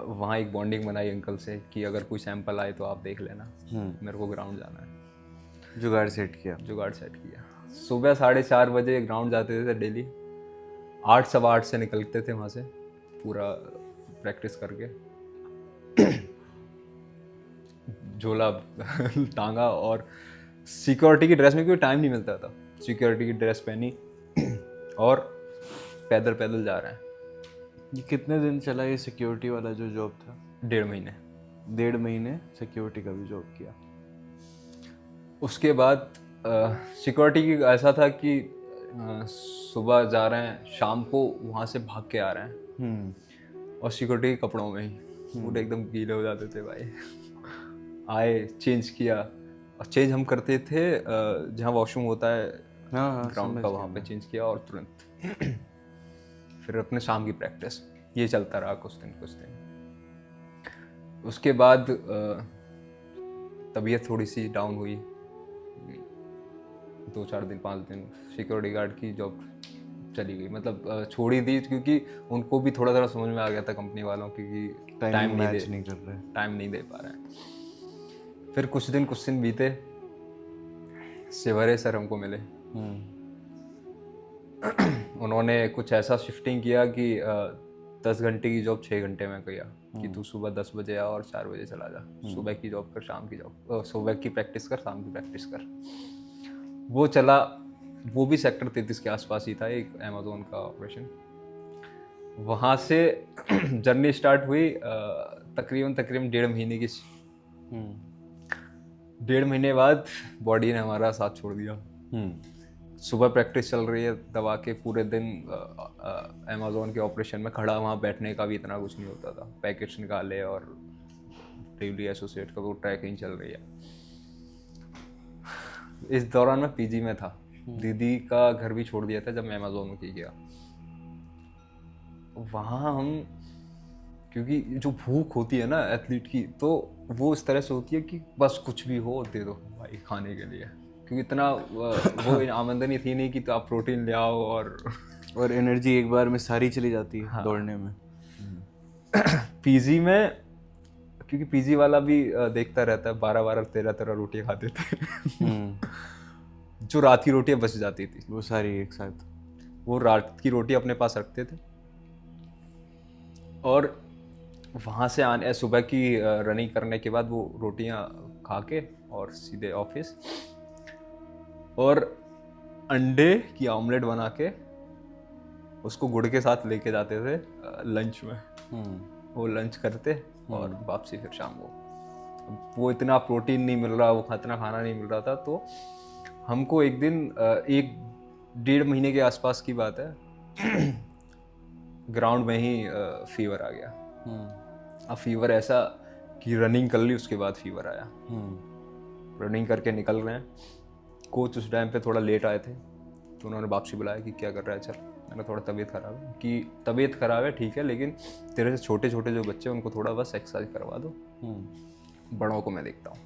S2: वहाँ एक बॉन्डिंग बनाई अंकल से कि अगर कोई सैंपल आए तो आप देख लेना, मेरे को ग्राउंड जाना है।
S1: जुगाड़ सेट किया।
S2: सुबह 4:30 बजे ग्राउंड जाते थे डेली, 8-8:15 से निकलते थे वहाँ से, पूरा प्रैक्टिस करके, झोला टांगा, और सिक्योरिटी की ड्रेस में कोई टाइम नहीं मिलता था, सिक्योरिटी की ड्रेस पहनी और पैदल पैदल जा रहे हैं।
S1: ये कितने दिन चला ये सिक्योरिटी वाला जो जॉब था?
S2: 1.5 महीने।
S1: 1.5 महीने सिक्योरिटी का भी जॉब किया।
S2: उसके बाद सिक्योरिटी की ऐसा था कि सुबह जा रहे हैं, शाम को वहाँ से भाग के आ रहे हैं, और सिक्योरिटी के कपड़ों में ही पूरे एकदम गीले हो जाते थे भाई। आए, चेंज किया, और चेंज हम करते थे जहाँ वॉशरूम होता है ग्राउंड का, वहाँ पे चेंज किया, और तुरंत फिर अपने शाम की प्रैक्टिस। ये चलता रहा कुछ दिन। उसके बाद तबीयत थोड़ी सी डाउन हुई, 2-4 दिन 5 दिन सिक्योरिटी गार्ड की जॉब चली गई, मतलब छोड़ ही दी, क्योंकि उनको भी थोड़ा समझ में आ गया था कंपनी वालों की कि टाइम नहीं दे पा रहे हैं। फिर कुछ दिन बीते, सेवरे सर हमको मिले। उन्होंने कुछ ऐसा शिफ्टिंग किया कि 10 घंटे की जॉब 6 घंटे में किया, कि तू सुबह 10 बजे आ और 4 बजे चला जा, सुबह की जॉब कर, शाम की जॉब, सुबह की प्रैक्टिस कर, शाम की प्रैक्टिस कर। वो चला, वो भी सेक्टर 33 के आसपास ही था, एक अमेज़न का ऑपरेशन। वहाँ से जर्नी स्टार्ट हुई, तकरीबन 1.5 महीने की। 1.5 महीने बाद बॉडी ने हमारा साथ छोड़ दिया। सुबह प्रैक्टिस चल रही है, दबा के पूरे दिन अमेज़न के ऑपरेशन में खड़ा, वहाँ बैठने का भी इतना कुछ नहीं होता था, पैकेट्स निकाले और डिलीवरी एसोसिएट का वो ट्रैकिंग चल रही है। इस दौरान मैं पीजी में था, दीदी का घर भी छोड़ दिया था जब मैं अमेज़न में गया। वहाँ हम क्योंकि जो भूख होती है ना एथलीट की, तो वो इस तरह से होती है कि बस कुछ भी हो दे दो भाई खाने के लिए, क्योंकि इतना वो आमदनी थी नहीं कि तो आप प्रोटीन ले आओ
S1: और एनर्जी एक बार में सारी चली जाती है
S2: हाँ।
S1: दौड़ने में।
S2: पीजी में, क्योंकि पीजी वाला भी देखता रहता है, 12-12 13-13 रोटियां खाते थे जो रात की रोटियां बच जाती थी
S1: वो सारी एक साथ।
S2: वो रात की रोटी अपने पास रखते थे, और वहाँ से आने सुबह की रनिंग करने के बाद वो रोटियां खा के और सीधे ऑफिस, और अंडे की ऑमलेट बना के उसको गुड़ के साथ लेके जाते थे लंच में। वो लंच करते और वापसी फिर शाम को। वो इतना प्रोटीन नहीं मिल रहा, वो इतना खाना नहीं मिल रहा था, तो हमको एक दिन 1-1.5 महीने के आसपास की बात है ग्राउंड में ही फीवर आ गया। अब फीवर ऐसा कि रनिंग कर ली, उसके बाद फीवर आया। रनिंग करके निकल रहे हैं, कोच उस टाइम पे थोड़ा लेट आए थे, तो उन्होंने वापसी बुलाया कि क्या कर रहा है, चल। मैंने थोड़ा तबीयत ख़राब है, कि तबीयत ख़राब है ठीक है, लेकिन तेरे से छोटे छोटे जो बच्चे हैं उनको थोड़ा बस एक्सरसाइज करवा दो, बड़ों को मैं देखता हूँ।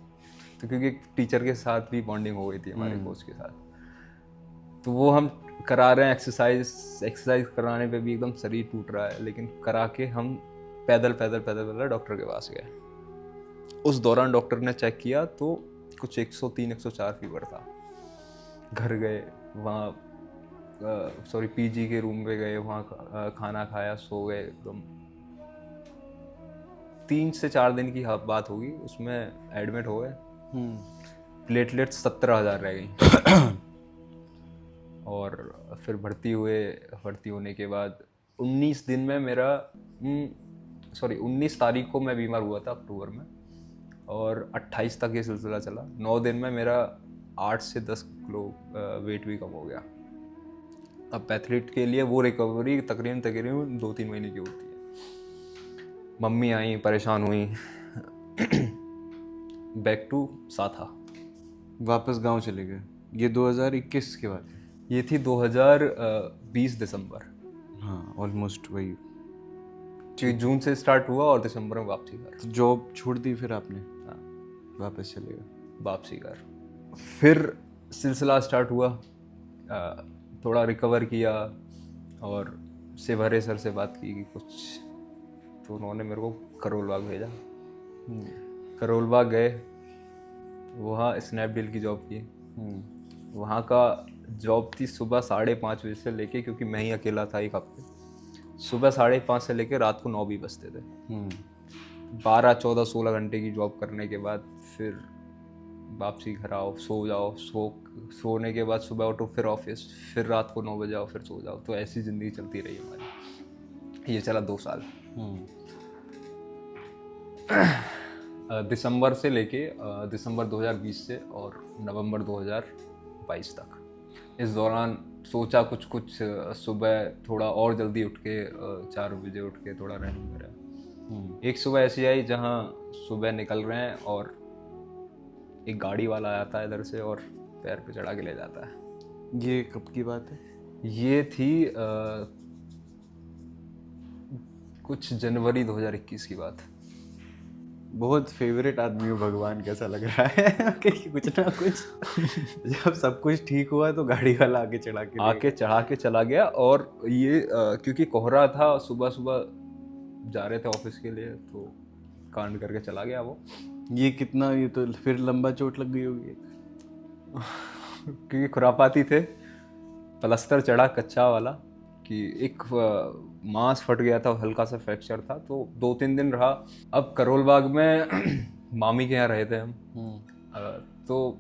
S2: तो क्योंकि टीचर के साथ भी बॉन्डिंग हो गई थी हमारे कोच के साथ, तो वो हम करा रहे हैं एक्सरसाइज कराने पे भी एकदम शरीर टूट रहा है, लेकिन करा के हम पैदल पैदल पैदल पैदल डॉक्टर के पास गए। उस दौरान डॉक्टर ने चेक किया तो कुछ 103-104 फीवर था। घर गए, वहाँ पीजी के रूम पे गए, वहाँ खाना खाया, सो गए एकदम। 3 से 4 दिन की बात होगी, उसमें एडमिट हो गए। प्लेटलेट 17,000 रह गई और फिर भर्ती होने के बाद 19 दिन में मेरा 19 तारीख को मैं बीमार हुआ था अक्टूबर में, और 28 तक ये सिलसिला चला। 9 दिन में मेरा 8 से 10 किलो वेट भी कम हो गया। अब एथलीट के लिए वो रिकवरी तकरीबन 2-3 महीने की होती है। मम्मी आई, परेशान हुई बैक टू साथा,
S1: वापस गांव चले गए। ये 2021 के बाद?
S2: ये थी 2020 दिसंबर।
S1: हाँ, ऑलमोस्ट वही।
S2: जून से स्टार्ट हुआ और दिसंबर में वापसी कर।
S1: तो जॉब छोड़ दी फिर आपने?
S2: हाँ,
S1: वापस चले गए।
S2: वापसी कर। फिर सिलसिला स्टार्ट हुआ, थोड़ा रिकवर किया, और सेवरे सर से बात की कि कुछ, तो उन्होंने मेरे को करोल बाग भेजा। करोल बाग गए, वहाँ स्नैपडील की जॉब की। वहाँ का जॉब थी सुबह 5:30 बजे से लेके, क्योंकि मैं ही अकेला था एक हफ्ते, सुबह 5:30 से लेके रात को 9 भी बजते थे। 12, 14, 16 घंटे की जॉब करने के बाद फिर वापसी घर आओ, सो जाओ, सोने के बाद सुबह उठो, फिर ऑफिस, फिर रात को 9 बजे आओ, फिर सो जाओ। तो ऐसी ज़िंदगी चलती रही हमारी। ये चला 2 साल। दिसंबर से लेके दिसंबर 2020 से और नवंबर 2022 तक। इस दौरान सोचा कुछ सुबह थोड़ा और जल्दी उठ के 4 बजे उठ के थोड़ा रनिंग करें। एक सुबह ऐसी आई जहाँ सुबह निकल रहे हैं और एक गाड़ी वाला आता है इधर से और पैर पे चढ़ा के ले जाता है।
S1: ये कब की बात है?
S2: ये थी कुछ जनवरी 2021 की बात।
S1: बहुत फेवरेट आदमी हो भगवान, कैसा लग रहा है कि कुछ ना कुछ जब सब कुछ ठीक हुआ तो गाड़ी वाला आके चढ़ा के
S2: चला गया। और ये क्योंकि कोहरा था, सुबह सुबह जा रहे थे ऑफिस के लिए, तो कांड करके चला गया वो।
S1: ये कितना, ये तो फिर लंबा चोट लग गई होगी।
S2: क्योंकि खुरापाती थे, प्लास्टर चढ़ा कच्चा वाला, कि एक मांस फट गया था, हल्का सा फ्रैक्चर था, तो 2-3 दिन रहा। अब करोल बाग में मामी के यहाँ रहे थे हम, तो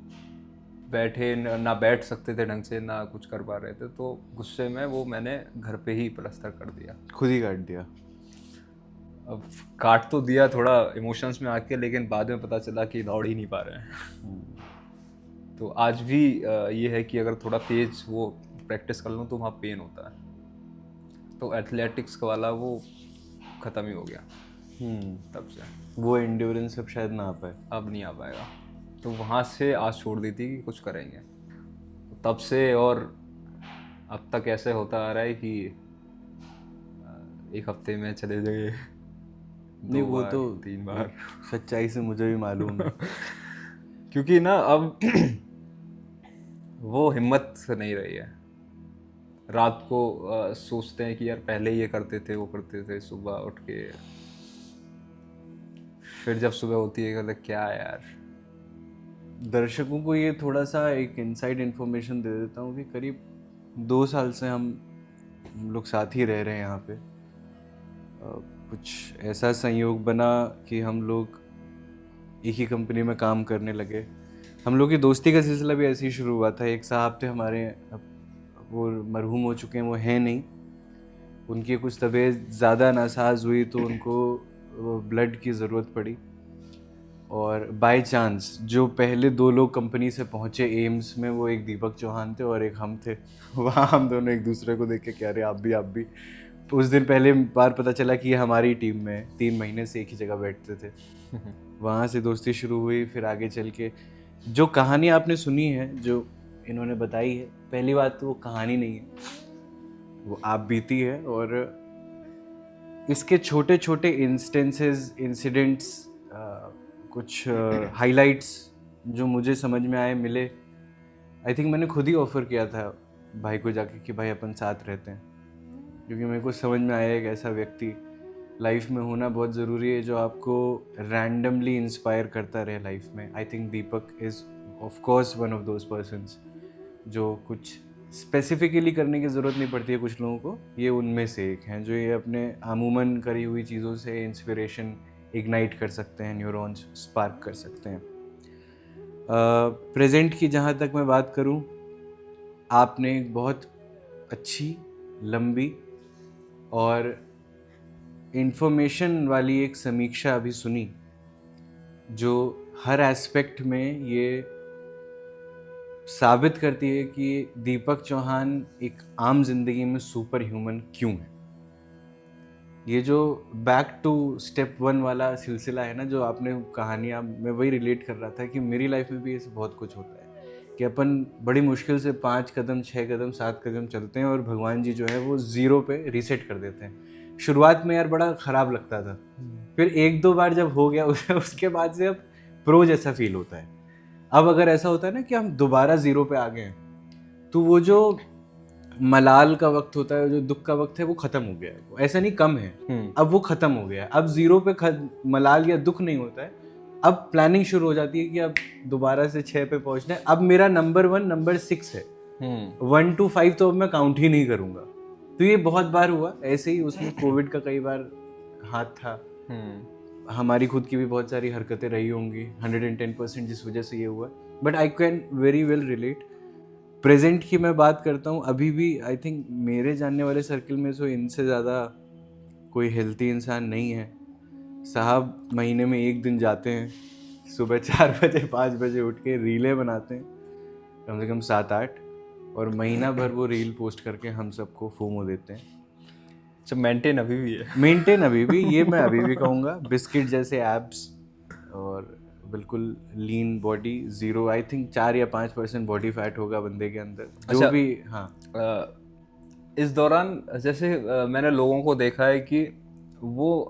S2: बैठे ना बैठ सकते थे ढंग से, ना कुछ कर पा रहे थे, तो गुस्से में वो मैंने घर पे ही प्लास्टर कर दिया।
S1: खुद ही काट दिया?
S2: अब काट तो दिया थोड़ा इमोशंस में आके, लेकिन बाद में पता चला कि दौड़ ही नहीं पा रहे हैं। तो आज भी ये है कि अगर थोड़ा तेज वो प्रैक्टिस कर लूँ तो वहाँ पेन होता है। तो एथलेटिक्स वाला वो ख़त्म ही हो गया तब से।
S1: वो एंड्योरेंस अब शायद ना आ पाए।
S2: अब नहीं आ पाएगा। तो वहाँ से आज छोड़ दी थी कि कुछ करेंगे। तब से और अब तक ऐसे होता आ रहा है कि एक हफ्ते में चले जाइए,
S1: नहीं, वो
S2: बार,
S1: तो
S2: 3 बार।
S1: सच्चाई से मुझे भी मालूम है।
S2: क्योंकि ना अब वो हिम्मत नहीं रही है। रात को सोचते हैं कि यार पहले ये करते थे, वो करते थे, सुबह उठ के फिर जब सुबह होती है कहते क्या है यार।
S1: दर्शकों को ये थोड़ा सा एक इनसाइड इन्फॉर्मेशन दे देता हूँ कि करीब 2 साल से हम लोग साथ ही रह रहे हैं यहाँ पे। कुछ ऐसा संयोग बना कि हम लोग एक ही कंपनी में काम करने लगे। हम लोग की दोस्ती का सिलसिला भी ऐसे ही शुरू हुआ था। एक साहब थे हमारे, अब वो मरहूम हो चुके हैं, वो हैं नहीं। उनकी कुछ तबीयत ज़्यादा नासाज हुई तो उनको ब्लड की ज़रूरत पड़ी, और बाय चांस जो पहले 2 लोग कंपनी से पहुँचे एम्स में, वो एक दीपक चौहान थे और एक हम थे। वहाँ हम दोनों एक दूसरे को देख के कह रहे आप भी। तो उस दिन पहले बार पता चला कि ये हमारी टीम में 3 महीने से एक ही जगह बैठते थे। वहाँ से दोस्ती शुरू हुई। फिर आगे चल के जो कहानी आपने सुनी है, जो इन्होंने बताई है, पहली बात तो वो कहानी नहीं है, वो आप बीती है। और इसके छोटे छोटे इंस्टेंसेस, इंसिडेंट्स, कुछ हाइलाइट्स जो मुझे समझ में आए, मिले। आई थिंक मैंने खुद ही ऑफ़र किया था भाई को जाके कि भाई अपन साथ रहते हैं, क्योंकि मेरे को समझ में आया एक ऐसा व्यक्ति लाइफ में होना बहुत ज़रूरी है जो आपको रैंडमली इंस्पायर करता रहे लाइफ में। I think Deepak is of course one of those persons जो कुछ स्पेसिफिकली करने की ज़रूरत नहीं पड़ती है कुछ लोगों को, ये उनमें से एक हैं जो ये अपने अमूमन करी हुई चीज़ों से इंस्पिरेशन इग्नाइट कर सकते हैं, न्यूरॉन्स स्पार्क कर सकते हैं। प्रेजेंट की जहाँ तक मैं बात करूँ, आपने एक बहुत अच्छी, लंबी और इन्फॉर्मेशन वाली एक समीक्षा अभी सुनी, जो हर एस्पेक्ट में ये साबित करती है कि दीपक चौहान एक आम जिंदगी में सुपर ह्यूमन क्यों है। ये जो बैक टू स्टेप 1 वाला सिलसिला है ना, जो आपने कहानियाँ, मैं वही रिलेट कर रहा था कि मेरी लाइफ में भी ऐसे बहुत कुछ होता है कि अपन बड़ी मुश्किल से 5 कदम, 6 कदम, 7 कदम चलते हैं और भगवान जी जो है वो 0 पे रीसेट कर देते हैं। शुरुआत में यार बड़ा ख़राब लगता था, फिर 1-2 बार जब हो गया उसके बाद से अब प्रो जैसा फील होता है। अब अगर ऐसा होता है ना कि हम दोबारा 0 पे आ गए हैं, तो वो जो मलाल का वक्त होता है, जो दुख का वक्त है, वो खत्म हो गया है। ऐसा नहीं कम है, अब वो खत्म हो गया है। अब 0 पे मलाल या दुख नहीं होता है। अब प्लानिंग शुरू हो जाती है कि अब दोबारा से 6 पे पहुंचना है। अब मेरा नंबर 1 नंबर 6 है, 1 to 5 तो अब मैं काउंट ही नहीं करूंगा। तो ये बहुत बार हुआ ऐसे ही। उसमें कोविड का कई बार हाथ था, हमारी खुद की भी बहुत सारी हरकतें रही होंगी 110%, जिस वजह से ये हुआ। But I can very well relate. Present की मैं बात करता हूँ, अभी भी आई थिंक मेरे जानने वाले सर्कल में तो इनसे ज़्यादा कोई हेल्थी इंसान नहीं है। साहब महीने में 1 दिन जाते हैं, सुबह 4 बजे 5 बजे उठ के रीलें बनाते हैं, कम से कम 7-8, और महीना भर वो रील पोस्ट करके हम सबको फोमो देते हैं।
S2: अच्छा, मेंटेन अभी भी है?
S1: मेंटेन अभी भी, ये मैं अभी भी कहूँगा। बिस्किट जैसे एब्स और बिल्कुल लीन बॉडी, 0 आई थिंक 4 या 5% बॉडी फैट होगा बंदे के अंदर, जो
S2: अच्छा,
S1: भी। हाँ,
S2: इस दौरान जैसे मैंने लोगों को देखा है कि वो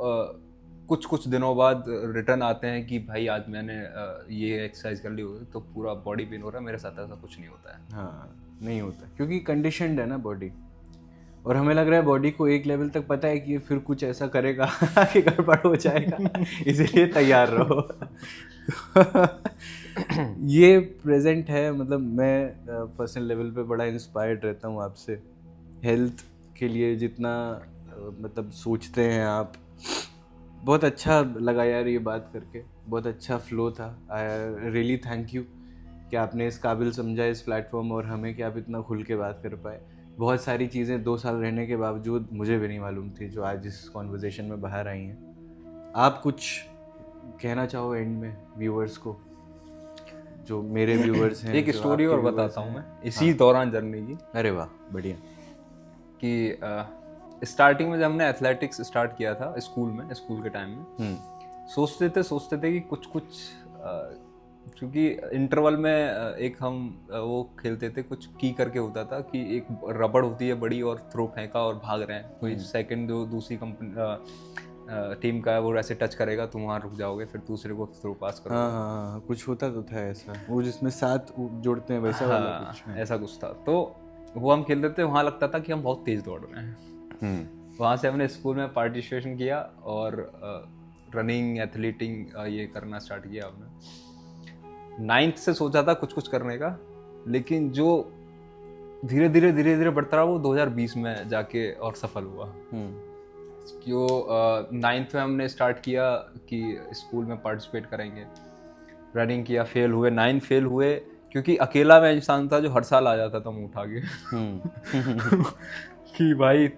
S2: कुछ कुछ दिनों बाद रिटर्न आते हैं कि भाई आज मैंने ये एक्सरसाइज कर ली होगी तो पूरा बॉडी पेन हो रहा है, मेरे साथ ऐसा कुछ नहीं होता है।
S1: हाँ, नहीं होता, क्योंकि कंडीशनड है ना बॉडी। और हमें लग रहा है बॉडी को एक लेवल तक पता है कि ये फिर कुछ ऐसा करेगा कि गड़बड़ हो जाएगा, इसीलिए तैयार रहो। ये प्रेजेंट है। मतलब मैं पर्सनल लेवल पे बड़ा इंस्पायर्ड रहता हूँ आपसे। हेल्थ के लिए जितना मतलब सोचते हैं आप, बहुत अच्छा लगा यार ये बात करके, बहुत अच्छा फ्लो था। आई रियली थैंक यू कि आपने इस काबिल समझा इस प्लेटफॉर्म और हमें कि आप इतना खुल के बात कर पाए। बहुत सारी चीज़ें 2 साल रहने के बावजूद मुझे भी नहीं मालूम थी, जो आज इस कॉन्वर्जेशन में बाहर आई हैं। आप कुछ कहना चाहो एंड में व्यूअर्स को, जो मेरे व्यूअर्स हैं?
S2: एक स्टोरी और बताता हूँ मैं इसी दौरान जर्नी की।
S1: अरे वाह, बढ़िया।
S2: कि स्टार्टिंग में जब हमने एथलेटिक्स स्टार्ट किया था स्कूल में, स्कूल के टाइम में सोचते थे कि कुछ क्योंकि इंटरवल में एक हम वो खेलते थे, कुछ की करके होता था कि एक रबड़ होती है बड़ी और थ्रो फेंका और भाग रहे हैं, कोई सेकंड जो दूसरी कंपनी टीम का है, वो ऐसे टच करेगा, तुम वहाँ रुक जाओगे, फिर दूसरे को थ्रो पास करोगे।
S1: हाँ हाँ हाँ, कुछ होता तो था ऐसा, वो जिसमें सात जोड़ते हैं वैसा वाला
S2: हाँ,
S1: कुछ।
S2: ऐसा कुछ था। तो वो हम खेलते थे, वहाँ लगता था कि हम बहुत तेज दौड़ रहे हैं। वहाँ से हमने स्कूल में पार्टिसिपेशन किया और रनिंग, एथलीटिंग ये करना स्टार्ट किया हमने। 9th से सोचा था कुछ कुछ करने का, लेकिन जो धीरे धीरे बढ़ता रहा वो 2020 में जाके और सफल हुआ। क्यों 9th में हमने स्टार्ट किया कि स्कूल में पार्टिसिपेट करेंगे, रनिंग किया, फेल हुए, 9 फेल हुए, क्योंकि अकेला मैं इंसान था जो हर साल आ जाता था मुंह उठा के कि भाई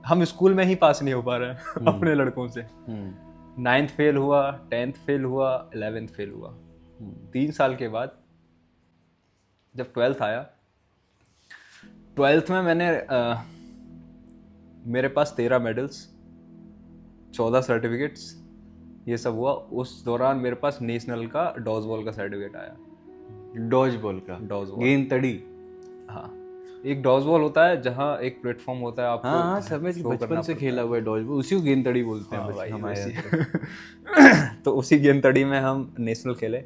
S2: हम स्कूल में ही पास नहीं हो पा रहे हैं अपने लड़कों से। 9th फेल हुआ, 10th फेल हुआ, 11th फेल हुआ। 3 साल के बाद जब 12th आया, 12th में मैंने मेरे पास 13 मेडल्स, 14 सर्टिफिकेट्स, ये सब हुआ। उस दौरान मेरे पास नेशनल का डॉज बॉल का सर्टिफिकेट आया।
S1: डॉज बॉल का?
S2: डॉज बॉल,
S1: गेंद तड़ी?
S2: हाँ, एक डॉज बॉल होता है जहाँ एक प्लेटफॉर्म होता है, आपको
S1: हाँ हाँ समझ, बचपन से खेला हुआ है डॉज बॉल, उसी को गेंद तड़ी बोलते हैं
S2: भाई,
S1: हमारे
S2: उसी
S1: यहाँ
S2: तो उसी गेंद तड़ी में हम नेशनल खेले,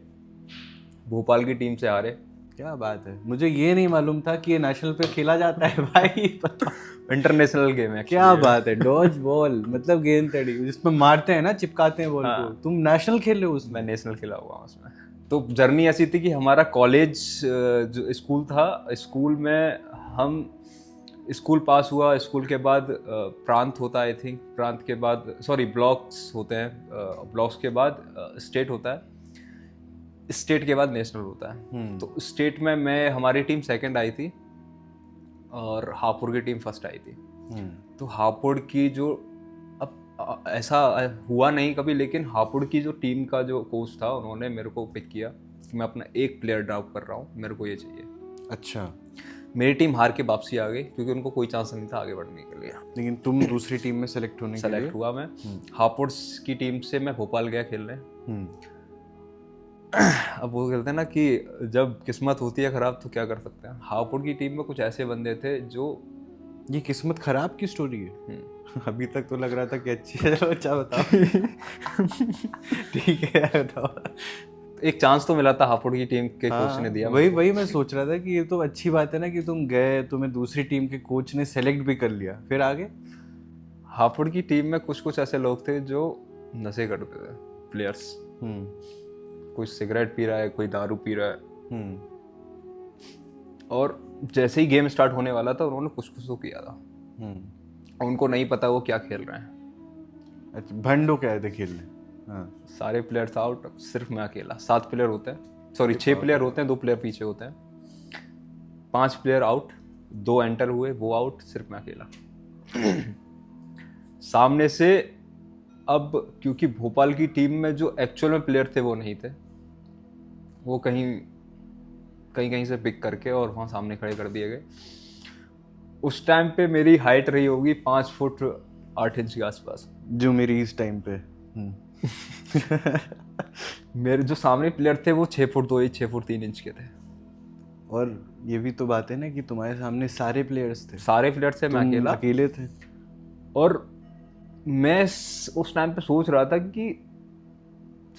S2: भोपाल की टीम से हारे।
S1: क्या बात है, मुझे ये नहीं मालूम था कि ये नेशनल पे खेला जाता है भाई। पता
S2: इंटरनेशनल गेम है।
S1: क्या बात है, डॉज बॉल मतलब गेंद तड़ी जिसमें मारते हैं ना, चिपकाते हैं बॉल को, तुम नेशनल खेल रहे हो उसमें?
S2: मैं नेशनल खेला हुआ हूँ उसमें। तो जर्नी ऐसी थी कि हमारा कॉलेज जो स्कूल था, स्कूल में हम स्कूल पास हुआ, स्कूल के बाद प्रांत होता है, आई थिंक प्रांत के बाद सॉरी ब्लॉक्स होते हैं, ब्लॉक्स के बाद स्टेट होता है, स्टेट के बाद नेशनल होता है। तो स्टेट में हमारी टीम सेकंड आई थी और हापुड़ की टीम फर्स्ट आई थी। तो हापुड़ की जो, अब ऐसा हुआ नहीं कभी, लेकिन हापुड़ की जो टीम का जो कोच था, उन्होंने मेरे को पिक किया कि मैं अपना एक प्लेयर ड्रॉप कर रहा हूँ, मेरे को ये चाहिए।
S1: अच्छा,
S2: मेरी टीम हार के वापसी आ गई क्योंकि उनको कोई चांस नहीं था आगे बढ़ने के लिए।
S1: लेकिन तुम दूसरी टीम में सेलेक्ट होने के लिए?
S2: सेलेक्ट हुआ मैं। हापुड़ की टीम से मैं भोपाल गया खेलने। अब वो कहते हैं ना कि जब किस्मत होती है खराब तो क्या कर सकते हैं। हापुड़ की टीम में कुछ ऐसे बंदे थे जो,
S1: ये किस्मत खराब की स्टोरी है? अभी तक तो लग रहा था कि अच्छी है। अच्छा बताओ। ठीक है बताओ।
S2: एक चांस तो मिला था हापुड़ की टीम के कोच ने दिया।
S1: वही मैं सोच रहा था कि ये तो अच्छी बात है ना कि तुम गए, तुम्हें दूसरी टीम के कोच ने सेलेक्ट भी कर लिया, फिर आगे?
S2: हापुड़ की टीम में कुछ ऐसे लोग थे जो नशे करते थे, प्लेयर्स। कोई सिगरेट पी रहा है, कोई दारू पी रहा है। और जैसे ही गेम स्टार्ट होने वाला था, उन्होंने कुछ तो किया था। उनको नहीं पता वो क्या खेल रहे हैं।
S1: अच्छा, भंडो क्या थे खेलने? हाँ।
S2: सारे प्लेयर्स आउट, सिर्फ मैं अकेला। 7 प्लेयर होते हैं, सॉरी 6 प्लेयर होते हैं, 2 प्लेयर पीछे होते हैं। 5 प्लेयर आउट, 2 एंटर हुए, वो आउट, सिर्फ मैं अकेला। सामने से, अब क्योंकि भोपाल की टीम में जो एक्चुअल में प्लेयर थे वो नहीं थे, वो कहीं से पिक करके और वहाँ सामने खड़े कर दिए गए। उस टाइम पे मेरी हाइट रही होगी 5 फुट 8 इंच के आसपास,
S1: जो मेरी इस टाइम पे।
S2: मेरे जो सामने प्लेयर थे वो 6 फुट 2 इंच, 6 फुट 3 इंच के थे।
S1: और ये भी तो बात है ना कि तुम्हारे सामने सारे प्लेयर्स थे।
S2: सारे प्लेयर्स थे, मैं
S1: अकेले थे।
S2: और मैं उस टाइम पे सोच रहा था कि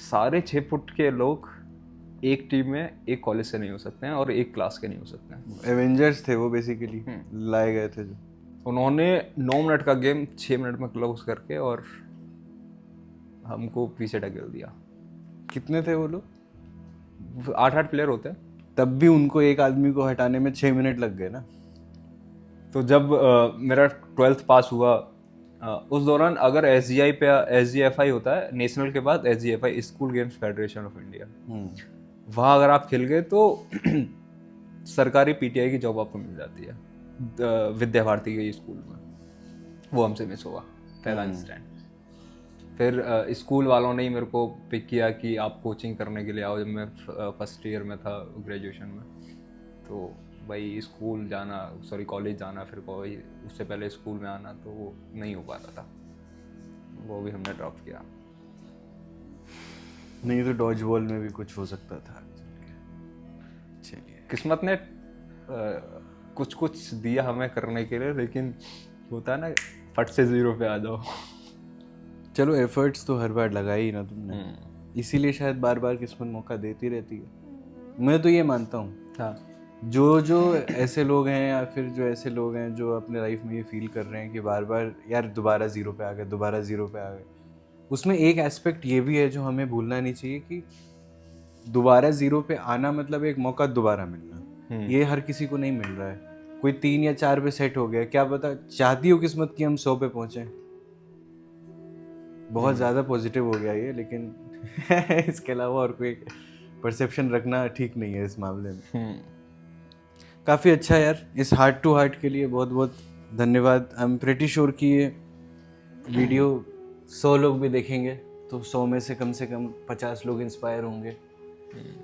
S2: सारे 6 फुट के लोग एक टीम में एक कॉलेज से नहीं हो सकते हैं और एक क्लास के नहीं हो सकते हैं।
S1: एवेंजर्स थे वो बेसिकली, लाए गए थे जो।
S2: उन्होंने 9 मिनट का गेम 6 मिनट में क्लोज करके और हमको पीछे ढकेल दिया।
S1: कितने थे वो लोग?
S2: 8 प्लेयर होते हैं।
S1: तब भी उनको एक आदमी को हटाने में 6 मिनट लग गए ना।
S2: तो जब मेरा 12th पास हुआ, उस दौरान अगर SGI पे SGFI होता है, नेशनल के बाद SGFI, school games federation of India, वहाँ अगर आप खेल गए तो सरकारी PTI की जॉब आपको मिल जाती है विद्या भारती के स्कूल में। वो हमसे मिस हुआ पहला इंस्टेंट। फिर स्कूल वालों ने ही मेरे को पिक किया कि आप कोचिंग करने के लिए आओ। जब मैं फर्स्ट ईयर में था ग्रेजुएशन में, तो भाई स्कूल जाना, सॉरी कॉलेज जाना, फिर उससे पहले स्कूल में आना, तो वो नहीं हो पा रहा था, वो भी हमने ड्रॉप किया।
S1: नहीं तो डॉज बॉल में भी कुछ हो सकता था। चलिए,
S2: किस्मत ने कुछ दिया हमें करने के लिए, लेकिन होता है ना फट से 0 पे आ जाओ।
S1: चलो एफर्ट्स तो हर बार लगाए ही ना तुमने, इसीलिए शायद बार बार किस्मत मौका देती रहती है। मैं तो ये मानता हूँ
S2: हाँ
S1: जो ऐसे लोग हैं या फिर जो ऐसे लोग हैं जो अपने लाइफ में ये फील कर रहे हैं कि बार बार यार दोबारा ज़ीरो पे आ गए, दोबारा ज़ीरो पे आ गए, उसमें एक एस्पेक्ट ये भी है जो हमें भूलना नहीं चाहिए कि दोबारा ज़ीरो पे आना मतलब एक मौका दोबारा मिलना। ये हर किसी को नहीं मिल रहा है। कोई 3 या 4 पे सेट हो गया, क्या पता चाहती हो किस्मत कि हम 100 पे पहुंचे। बहुत ज़्यादा पॉजिटिव हो गया ये, लेकिन इसके अलावा और कोई परसेप्शन रखना ठीक नहीं है इस मामले में। काफ़ी अच्छा यार, इस हार्ट टू हार्ट के लिए बहुत बहुत धन्यवाद। आई एम प्रेटी श्योर कि ये वीडियो 100 लोग भी देखेंगे तो 100 में से कम 50 लोग इंस्पायर होंगे।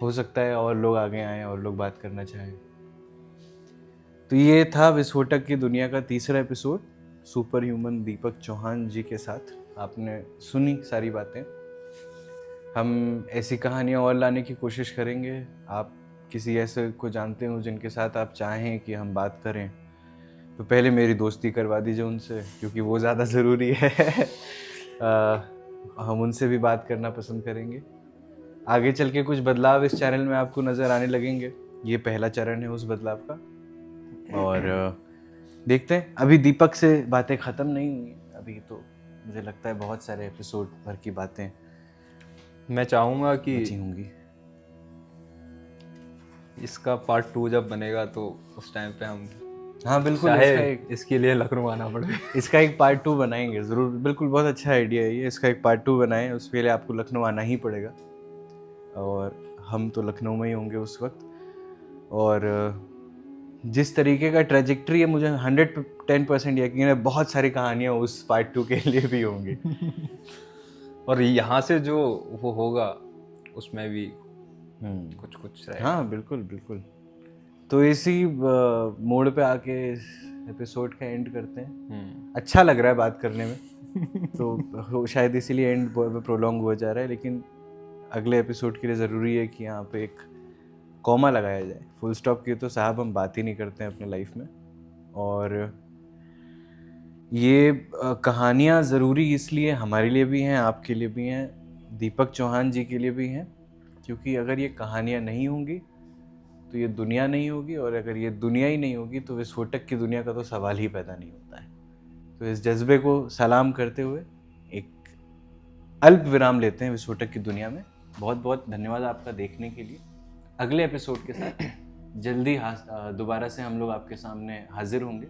S1: हो सकता है और लोग आगे आएँ और लोग बात करना चाहें। तो ये था विस्फोटक की दुनिया का तीसरा एपिसोड सुपर ह्यूमन दीपक चौहान जी के साथ। आपने सुनी सारी बातें। हम ऐसी कहानियाँ और लाने की कोशिश करेंगे। आप किसी ऐसे को जानते हो जिनके साथ आप चाहें कि हम बात करें तो पहले मेरी दोस्ती करवा दीजिए उनसे, क्योंकि वो ज़्यादा ज़रूरी है। हम उनसे भी बात करना पसंद करेंगे। आगे चल के कुछ बदलाव इस चैनल में आपको नज़र आने लगेंगे। ये पहला चरण है उस बदलाव का। और देखते हैं, अभी दीपक से बातें ख़त्म नहीं हुई। अभी तो मुझे लगता है बहुत सारे एपिसोड भर की बातें
S2: मैं चाहूँगा कि
S1: बची होंगी।
S2: इसका पार्ट 2 जब बनेगा तो उस टाइम पे हम
S1: हाँ बिल्कुल,
S2: चाहे इसके लिए लखनऊ आना पड़े।
S1: इसका एक पार्ट 2 बनाएंगे ज़रूर। बिल्कुल, बहुत अच्छा आइडिया है ये। इसका एक पार्ट 2 बनाएं, उसके लिए आपको लखनऊ आना ही पड़ेगा और हम तो लखनऊ में ही होंगे उस वक्त। और जिस तरीके का ट्रेजेक्ट्री है, मुझे 110% यकीन है बहुत सारी कहानियाँ उस पार्ट 2 के लिए भी होंगी।
S2: और यहाँ से जो वो होगा उसमें भी कुछ कुछ रहेगा।
S1: हाँ बिल्कुल बिल्कुल। तो इसी मोड़ पे आके इस एपिसोड का एंड करते हैं। अच्छा लग रहा है बात करने में तो शायद इसीलिए एंड प्रोलॉन्ग हो जा रहा है, लेकिन अगले एपिसोड के लिए ज़रूरी है कि यहाँ पे एक कॉमा लगाया जाए। फुल स्टॉप की तो साहब हम बात ही नहीं करते हैं अपने लाइफ में। और ये कहानियाँ ज़रूरी इसलिए हमारे लिए भी हैं, आपके लिए भी हैं, दीपक चौहान जी के लिए भी हैं, क्योंकि अगर ये कहानियाँ नहीं होंगी तो ये दुनिया नहीं होगी, और अगर ये दुनिया ही नहीं होगी तो विस्फोटक की दुनिया का तो सवाल ही पैदा नहीं होता है। तो इस जज्बे को सलाम करते हुए एक अल्प विराम लेते हैं विस्फोटक की दुनिया में। बहुत बहुत धन्यवाद आपका देखने के लिए। अगले एपिसोड के साथ जल्दी दोबारा से हम लोग आपके सामने हाजिर होंगे।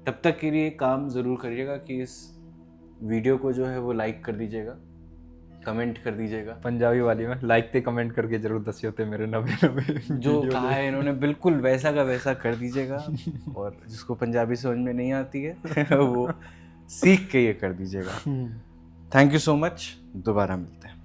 S1: तब तक के लिए काम ज़रूर करिएगा कि इस वीडियो को जो है वो लाइक कर दीजिएगा, कमेंट कर दीजिएगा।
S2: पंजाबी वाली में लाइक ते कमेंट करके जरूर दसी होते मेरे 90
S1: जो कहा है इन्होंने बिल्कुल वैसा का वैसा कर दीजिएगा। और जिसको पंजाबी समझ में नहीं आती है वो सीख के ये कर दीजिएगा। Thank you so much. दोबारा मिलते हैं।